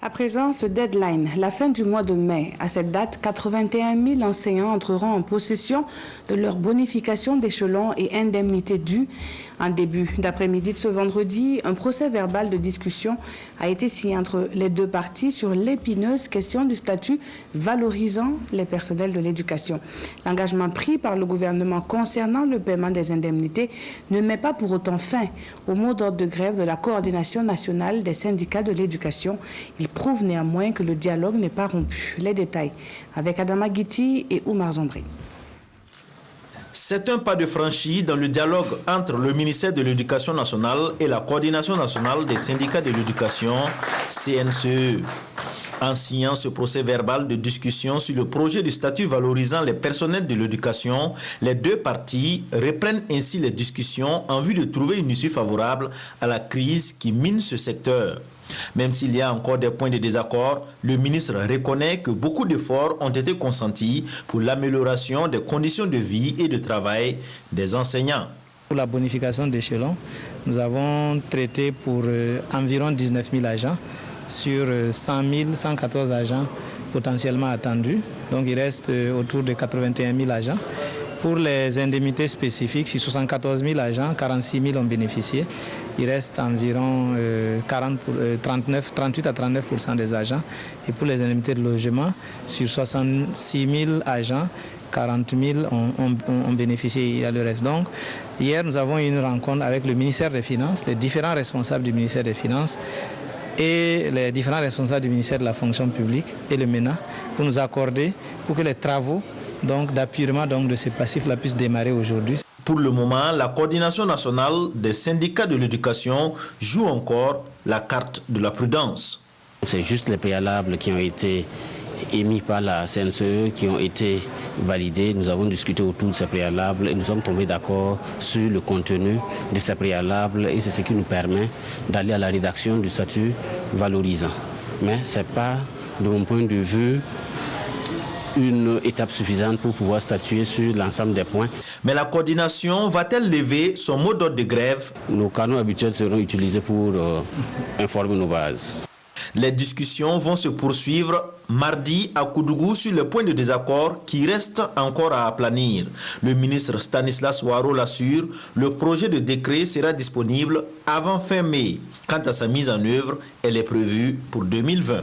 À présent, ce deadline, la fin du mois de mai. À cette date, 81 000 enseignants entreront en possession de leur bonification d'échelon et indemnités dues. En début d'après-midi de ce vendredi, un procès verbal de discussion a été signé entre les deux parties sur l'épineuse question du statut valorisant les personnels de l'éducation. L'engagement pris par le gouvernement concernant le paiement des indemnités ne met pas pour autant fin au mot d'ordre de grève de la coordination nationale des syndicats de l'éducation. Il prouve néanmoins que le dialogue n'est pas rompu. Les détails avec Adama Guiti et Oumar Zombré. C'est un pas de franchi dans le dialogue entre le ministère de l'Éducation nationale et la coordination nationale des syndicats de l'éducation, CNCE. En signant ce procès verbal de discussion sur le projet de statut valorisant les personnels de l'éducation, les deux parties reprennent ainsi les discussions en vue de trouver une issue favorable à la crise qui mine ce secteur. Même s'il y a encore des points de désaccord, le ministre reconnaît que beaucoup d'efforts ont été consentis pour l'amélioration des conditions de vie et de travail des enseignants. Pour la bonification d'échelon, nous avons traité pour environ 19 000 agents sur 114 agents potentiellement attendus. Donc il reste autour de 81 000 agents. Pour les indemnités spécifiques, sur 74 000 agents, 46 000 ont bénéficié. Il reste environ 38 à 39% des agents. Et pour les indemnités de logement, sur 66 000 agents, 40 000 ont bénéficié, il y a le reste. Donc, hier, nous avons eu une rencontre avec le ministère des Finances, les différents responsables du ministère des Finances et les différents responsables du ministère de la fonction publique et le MENA pour nous accorder pour que les travaux d'appurement de ce passif-là puissent démarrer aujourd'hui. Pour le moment, la coordination nationale des syndicats de l'éducation joue encore la carte de la prudence. C'est juste les préalables qui ont été émis par la CNCE, qui ont été validés. Nous avons discuté autour de ces préalables et nous sommes tombés d'accord sur le contenu de ces préalables et c'est ce qui nous permet d'aller à la rédaction du statut valorisant. Mais ce n'est pas, de mon point de vue, une étape suffisante pour pouvoir statuer sur l'ensemble des points. Mais la coordination va-t-elle lever son mot d'ordre de grève? Nos canaux habituels seront utilisés pour informer nos bases. Les discussions vont se poursuivre mardi à Koudougou sur le point de désaccord qui reste encore à aplanir. Le ministre Stanislas Ouaro l'assure, le projet de décret sera disponible avant fin mai. Quant à sa mise en œuvre, elle est prévue pour 2020.